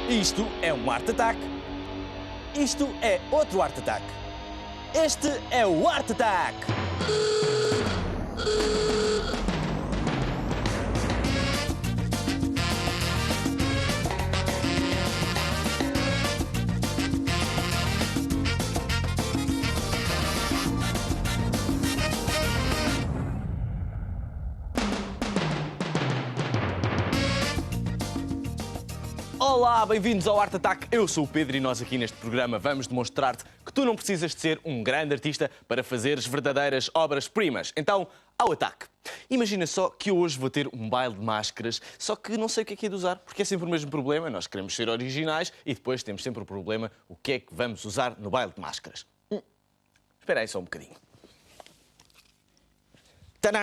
Isto é um Art Attack. Isto é outro Art Attack. Este é o Art Attack. Olá, bem-vindos ao Art Attack. Eu sou o Pedro e nós aqui neste programa vamos demonstrar-te que tu não precisas de ser um grande artista para fazeres verdadeiras obras-primas. Então, ao ataque! Imagina só que eu hoje vou ter um baile de máscaras, só que não sei o que é de usar, porque é sempre o mesmo problema. Nós queremos ser originais e depois temos sempre o problema o que é que vamos usar no baile de máscaras. Espera aí só um bocadinho. Tadã!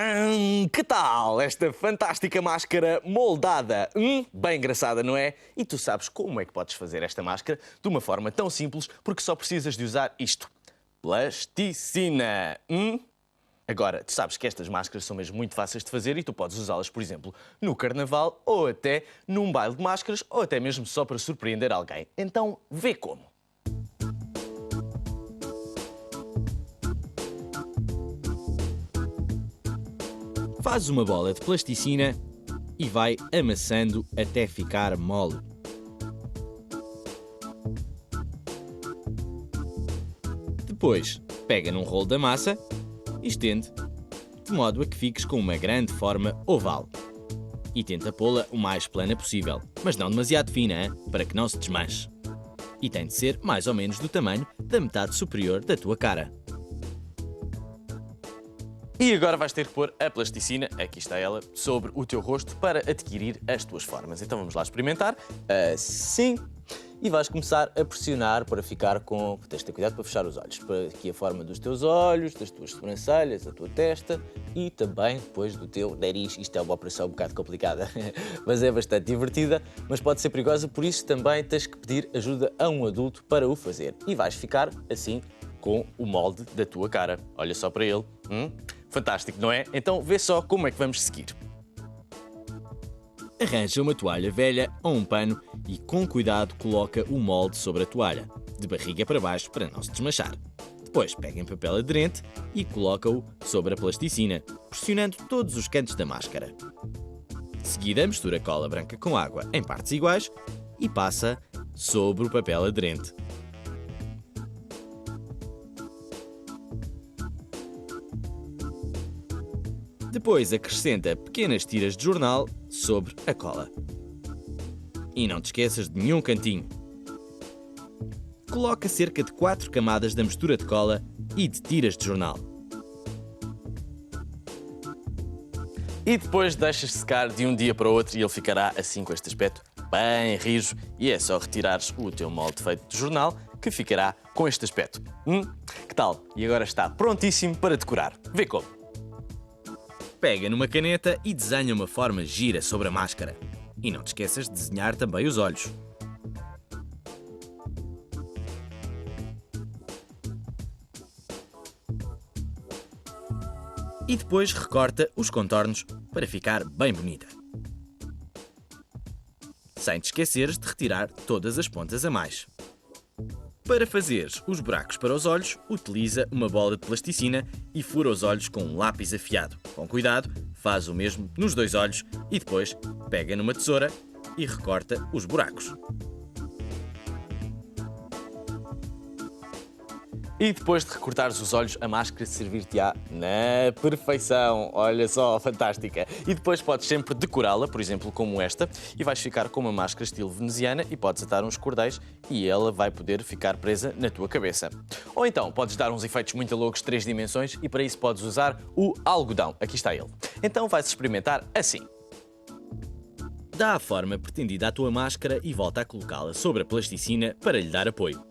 Que tal esta fantástica máscara moldada? Bem engraçada, não é? E tu sabes como é que podes fazer esta máscara de uma forma tão simples, porque só precisas de usar isto. Plasticina. Agora, tu sabes que estas máscaras são mesmo muito fáceis de fazer e tu podes usá-las, por exemplo, no carnaval ou até num baile de máscaras ou até mesmo só para surpreender alguém. Então, vê como. Faz uma bola de plasticina e vai amassando até ficar mole. Depois, pega num rolo da massa e estende, de modo a que fiques com uma grande forma oval. E tenta pô-la o mais plana possível, mas não demasiado fina, hein? Para que não se desmanche. E tem de ser mais ou menos do tamanho da metade superior da tua cara. E agora vais ter que pôr a plasticina, aqui está ela, sobre o teu rosto para adquirir as tuas formas. Então vamos lá experimentar. Assim. E vais começar a pressionar para ficar com... Tens de ter cuidado para fechar os olhos. Para aqui a forma dos teus olhos, das tuas sobrancelhas, da tua testa e também depois do teu nariz. Isto é uma operação um bocado complicada, mas é bastante divertida, mas pode ser perigosa, por isso também tens que pedir ajuda a um adulto para o fazer. E vais ficar assim com o molde da tua cara. Olha só para ele. Fantástico, não é? Então vê só como é que vamos seguir. Arranja uma toalha velha ou um pano e com cuidado coloca o molde sobre a toalha, de barriga para baixo para não se desmanchar. Depois pega em papel aderente e coloca-o sobre a plasticina, pressionando todos os cantos da máscara. De seguida mistura cola branca com água em partes iguais e passa sobre o papel aderente. Depois acrescenta pequenas tiras de jornal sobre a cola. E não te esqueças de nenhum cantinho. Coloca cerca de 4 camadas da mistura de cola e de tiras de jornal. E depois deixas secar de um dia para o outro e ele ficará assim com este aspecto bem rijo. E é só retirares o teu molde feito de jornal que ficará com este aspecto. Que tal? E agora está prontíssimo para decorar. Vê como. Pega numa caneta e desenha uma forma gira sobre a máscara. E não te esqueças de desenhar também os olhos. E depois recorta os contornos para ficar bem bonita. Sem te esqueceres de retirar todas as pontas a mais. Para fazeres os buracos para os olhos, utiliza uma bola de plasticina e fura os olhos com um lápis afiado. Com cuidado, faz o mesmo nos dois olhos e depois pega numa tesoura e recorta os buracos. E depois de recortares os olhos, a máscara servir-te-á na perfeição. Olha só, fantástica. E depois podes sempre decorá-la, por exemplo, como esta, e vais ficar com uma máscara estilo veneziana e podes atar uns cordéis e ela vai poder ficar presa na tua cabeça. Ou então, podes dar uns efeitos muito loucos de 3 dimensões e para isso podes usar o algodão. Aqui está ele. Então vais experimentar assim. Dá a forma pretendida à tua máscara e volta a colocá-la sobre a plasticina para lhe dar apoio.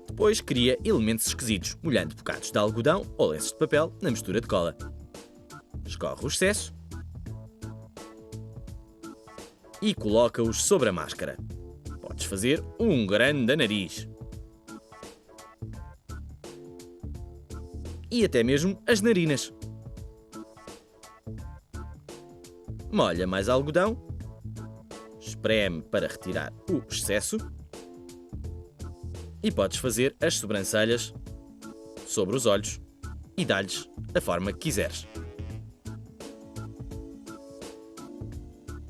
Depois cria elementos esquisitos, molhando bocados de algodão ou lenços de papel na mistura de cola. Escorre o excesso e coloca-os sobre a máscara. Podes fazer um grande nariz. E até mesmo as narinas. Molha mais algodão, preme para retirar o excesso. E podes fazer as sobrancelhas sobre os olhos e dar-lhes a forma que quiseres.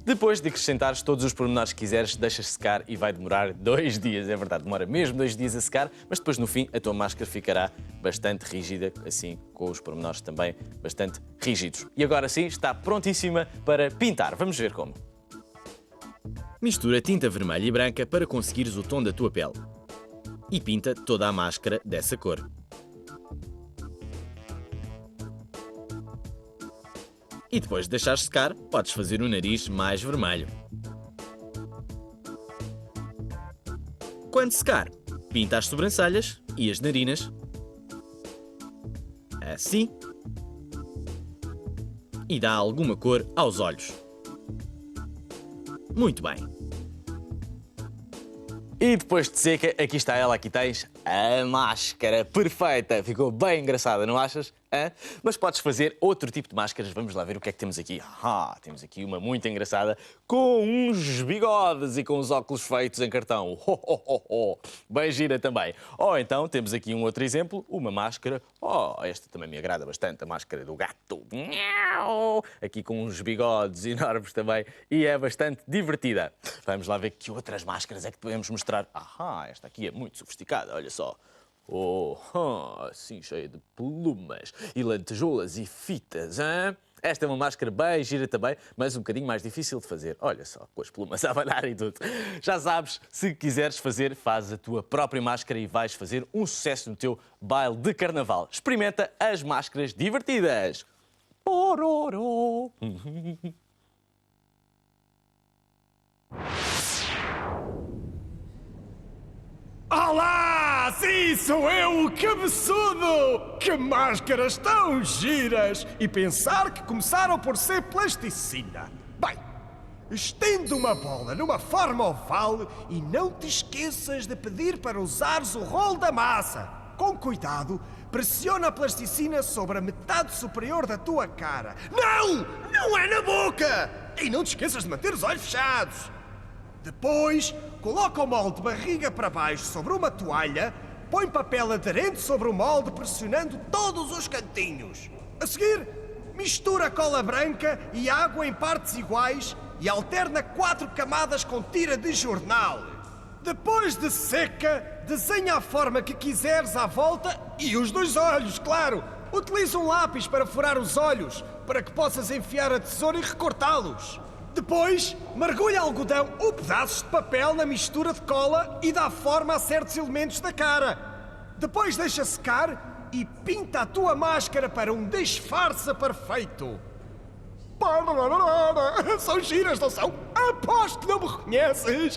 Depois de acrescentares todos os pormenores que quiseres, deixas secar e vai demorar 2 dias. É verdade, demora mesmo 2 dias a secar, mas depois no fim a tua máscara ficará bastante rígida, assim com os pormenores também bastante rígidos. E agora sim, está prontíssima para pintar. Vamos ver como. Mistura tinta vermelha e branca para conseguires o tom da tua pele. E pinta toda a máscara dessa cor. E depois de deixar secar, podes fazer o nariz mais vermelho. Quando secar, pinta as sobrancelhas e as narinas. Assim. E dá alguma cor aos olhos. Muito bem. E depois de seca, aqui está ela, aqui tens a máscara perfeita. Ficou bem engraçada, não achas? Hã? Mas podes fazer outro tipo de máscaras. Vamos lá ver o que é que temos aqui. Temos aqui uma muito engraçada com uns bigodes e com os óculos feitos em cartão. Bem gira também. Ou então temos aqui um outro exemplo, uma máscara. Esta também me agrada bastante, a máscara do gato. Aqui com uns bigodes enormes também e é bastante divertida. Vamos lá ver que outras máscaras é que podemos mostrar. Esta aqui é muito sofisticada, olha só. Assim cheia de plumas e lantejoulas e fitas, hein? Esta é uma máscara bem gira também, mas um bocadinho mais difícil de fazer. Olha só, com as plumas a abanar e tudo. Já sabes, se quiseres fazer, faz a tua própria máscara e vais fazer um sucesso no teu baile de carnaval. Experimenta as máscaras divertidas. Pororó. Olá! Sim, sou eu, o cabeçudo! Que máscaras tão giras! E pensar que começaram por ser plasticina. Bem, estende uma bola numa forma oval e não te esqueças de pedir para usares o rolo da massa. Com cuidado, pressiona a plasticina sobre a metade superior da tua cara. Não! Não é na boca! E não te esqueças de manter os olhos fechados. Depois, coloca o molde de barriga para baixo sobre uma toalha, põe papel aderente sobre o molde pressionando todos os cantinhos. A seguir, mistura cola branca e água em partes iguais e alterna 4 camadas com tira de jornal. Depois de seca, desenha a forma que quiseres à volta e os 2 olhos, claro. Utiliza um lápis para furar os olhos, para que possas enfiar a tesoura e recortá-los. Depois, mergulha algodão ou pedaços de papel na mistura de cola e dá forma a certos elementos da cara. Depois deixa secar e pinta a tua máscara para um disfarce perfeito. São giras, não são? Aposto que não me reconheces.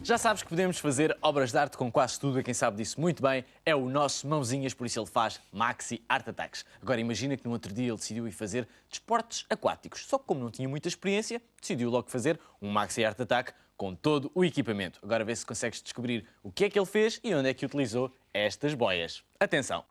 Já sabes que podemos fazer obras de arte com quase tudo, e quem sabe disso muito bem é o nosso Mãozinhas, por isso ele faz Maxi Art Attacks. Agora imagina que no outro dia ele decidiu ir fazer desportos aquáticos, só que como não tinha muita experiência, decidiu logo fazer um Maxi Art Attack com todo o equipamento. Agora vê se consegues descobrir o que é que ele fez e onde é que utilizou estas boias. Atenção!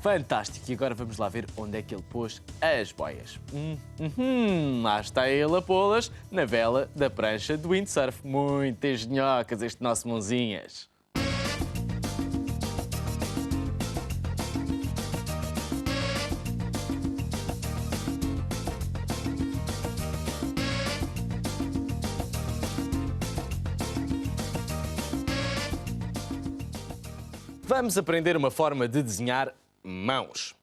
Fantástico! E agora vamos lá ver onde é que ele pôs as boias. Lá está ele a pô-las na vela da prancha do windsurf. Muito engenhocas este nosso mãozinhas. Vamos aprender uma forma de desenhar mãos.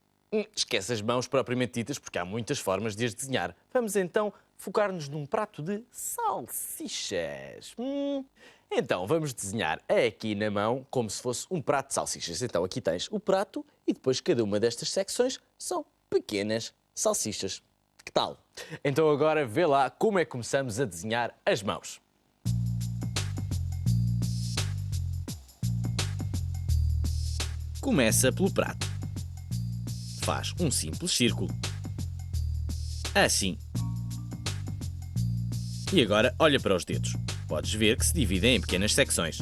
Esquece as mãos propriamente ditas, porque há muitas formas de as desenhar. Vamos então focar-nos num prato de salsichas. Então, vamos desenhar aqui na mão como se fosse um prato de salsichas. Então, aqui tens o prato e depois cada uma destas secções são pequenas salsichas. Que tal? Então agora vê lá como é que começamos a desenhar as mãos. Começa pelo prato. Faz um simples círculo. Assim. E agora olha para os dedos. Podes ver que se dividem em pequenas secções.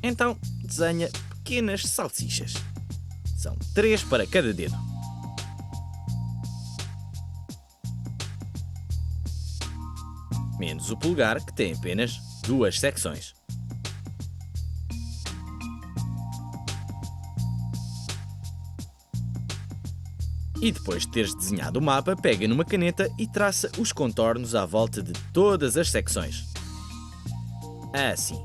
Então, desenha pequenas salsichas. São 3 para cada dedo. Menos o polegar, que tem apenas 2 secções. E depois de teres desenhado o mapa, pega numa caneta e traça os contornos à volta de todas as secções. Assim.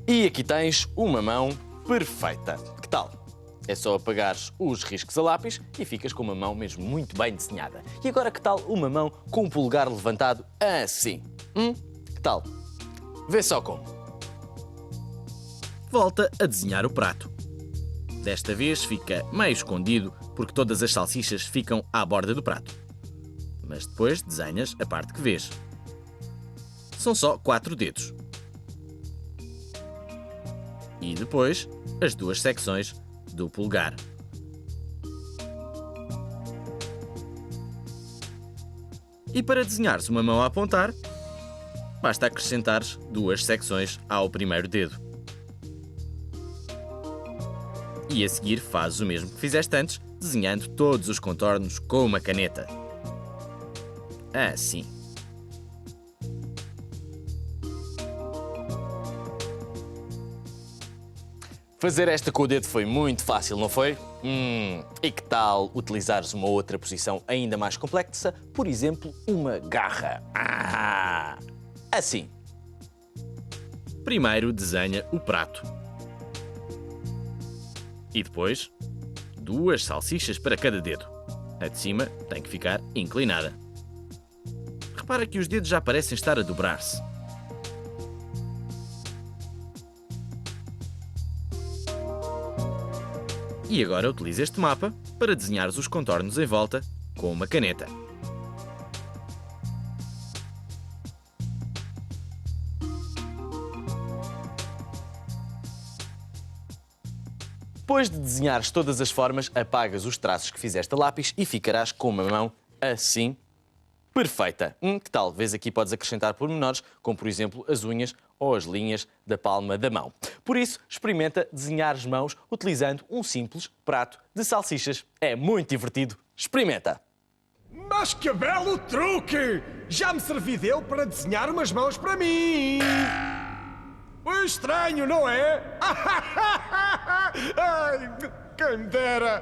E aqui tens uma mão perfeita. Que tal? É só apagares os riscos a lápis e ficas com uma mão mesmo muito bem desenhada. E agora que tal uma mão com o polegar levantado assim? Que tal? Vê só como. Volta a desenhar o prato. Desta vez fica meio escondido porque todas as salsichas ficam à borda do prato. Mas depois desenhas a parte que vês. São só 4 dedos. E depois as 2 secções do polegar. E para desenhares uma mão a apontar, basta acrescentares 2 secções ao primeiro dedo. E a seguir fazes o mesmo que fizeste antes, desenhando todos os contornos com uma caneta. Assim. Fazer esta com o dedo foi muito fácil, não foi? E que tal utilizares uma outra posição ainda mais complexa? Por exemplo, uma garra. Assim. Primeiro desenha o prato. E depois, 2 salsichas para cada dedo. A de cima tem que ficar inclinada. Repara que os dedos já parecem estar a dobrar-se. E agora utiliza este mapa para desenhares os contornos em volta com uma caneta. Depois de desenhares todas as formas, apagas os traços que fizeste a lápis e ficarás com uma mão assim, perfeita. Que tal? Vês aqui podes acrescentar pormenores, como por exemplo as unhas ou as linhas da palma da mão. Por isso, experimenta desenhar as mãos utilizando um simples prato de salsichas. É muito divertido. Experimenta! Mas que belo truque! Já me servi dele para desenhar umas mãos para mim! Estranho, não é? Ai, quem me dera!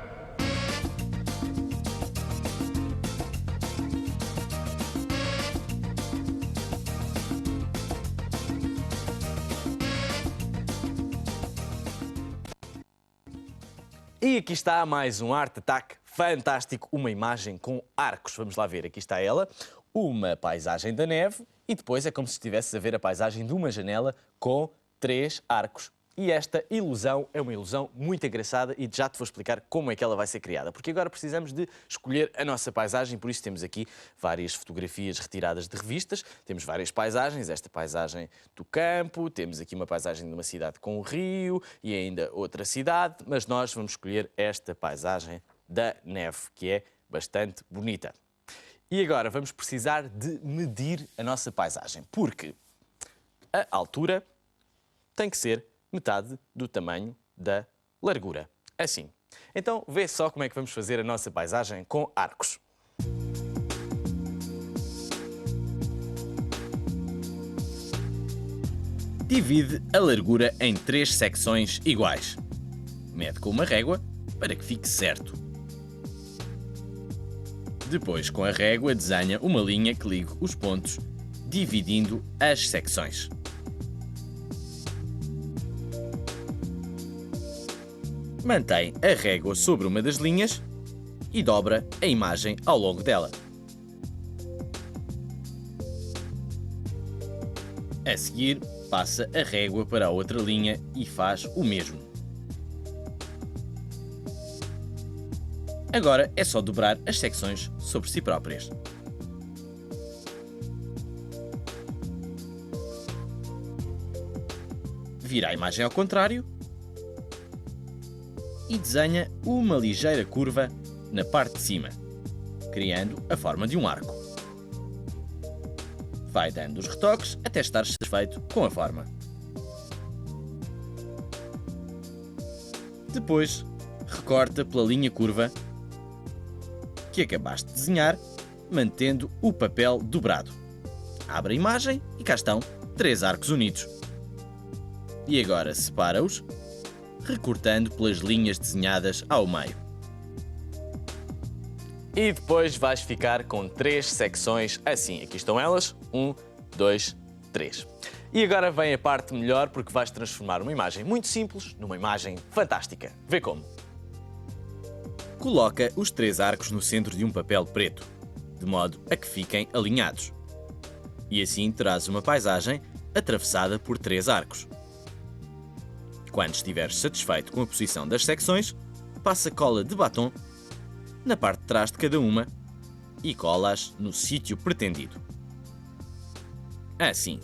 E aqui está mais um Art Attack fantástico, uma imagem com arcos. Vamos lá ver, aqui está ela, uma paisagem da neve e depois é como se estivesses a ver a paisagem de uma janela com 3 arcos. E esta ilusão é uma ilusão muito engraçada e já te vou explicar como é que ela vai ser criada. Porque agora precisamos de escolher a nossa paisagem, por isso temos aqui várias fotografias retiradas de revistas, temos várias paisagens, esta paisagem do campo, temos aqui uma paisagem de uma cidade com um rio e ainda outra cidade, mas nós vamos escolher esta paisagem da neve, que é bastante bonita. E agora vamos precisar de medir a nossa paisagem, porque a altura tem que ser metade do tamanho da largura. assim. Então vê só como é que vamos fazer a nossa paisagem com arcos. Divide a largura em 3 secções iguais. Mede com uma régua para que fique certo. Depois, com a régua, desenha uma linha que ligue os pontos, dividindo as secções. Mantém a régua sobre uma das linhas e dobra a imagem ao longo dela. A seguir, passa a régua para a outra linha e faz o mesmo. Agora é só dobrar as secções sobre si próprias. Vira a imagem ao contrário e desenha uma ligeira curva na parte de cima, criando a forma de um arco. Vai dando os retoques até estar satisfeito com a forma. Depois, recorta pela linha curva que acabaste de desenhar, mantendo o papel dobrado. Abre a imagem e cá estão 3 arcos unidos. E agora separa-os, recortando pelas linhas desenhadas ao meio. E depois vais ficar com 3 secções assim. Aqui estão elas. 1, 2, 3. E agora vem a parte melhor, porque vais transformar uma imagem muito simples numa imagem fantástica. Vê como. Coloca os 3 arcos no centro de um papel preto, de modo a que fiquem alinhados. E assim terás uma paisagem atravessada por 3 arcos. Quando estiveres satisfeito com a posição das secções, passa cola de batom na parte de trás de cada uma e cola-as no sítio pretendido. Assim.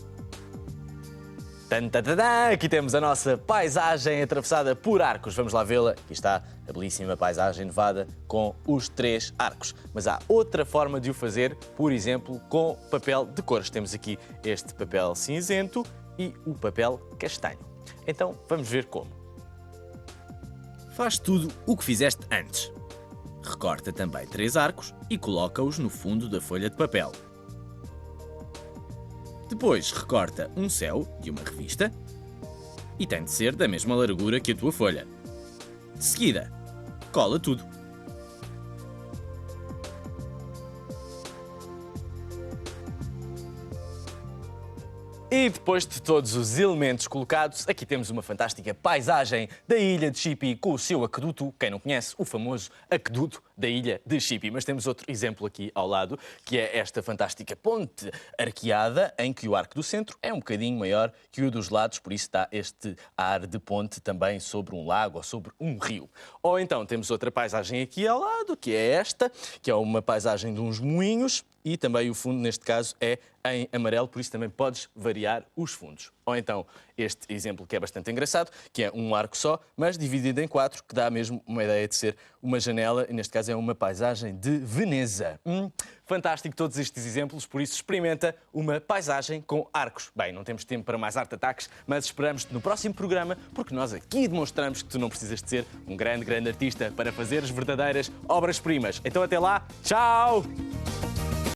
Aqui temos a nossa paisagem atravessada por arcos. Vamos lá vê-la. Aqui está a belíssima paisagem nevada com os 3 arcos. Mas há outra forma de o fazer, por exemplo, com papel de cores. Temos aqui este papel cinzento e o papel castanho. Então vamos ver como. Faz tudo o que fizeste antes. Recorta também 3 arcos e coloca-os no fundo da folha de papel. Depois recorta um céu de uma revista e tem de ser da mesma largura que a tua folha. De seguida, cola tudo. E depois de todos os elementos colocados, aqui temos uma fantástica paisagem da ilha de Chipi com o seu aqueduto. Quem não conhece, o famoso aqueduto da ilha de Chipi. Mas temos outro exemplo aqui ao lado, que é esta fantástica ponte arqueada, em que o arco do centro é um bocadinho maior que o dos lados, por isso dá este ar de ponte também sobre um lago ou sobre um rio. Ou então temos outra paisagem aqui ao lado, que é esta, que é uma paisagem de uns moinhos. E também o fundo, neste caso, é em amarelo, por isso também podes variar os fundos. Ou então este exemplo que é bastante engraçado, que é um arco só, mas dividido em 4, que dá mesmo uma ideia de ser uma janela, e neste caso é uma paisagem de Veneza. Fantástico todos estes exemplos, por isso experimenta uma paisagem com arcos. Bem, não temos tempo para mais arte ataques, mas esperamos-te no próximo programa, porque nós aqui demonstramos que tu não precisas de ser um grande artista para fazeres verdadeiras obras-primas. Então até lá, tchau!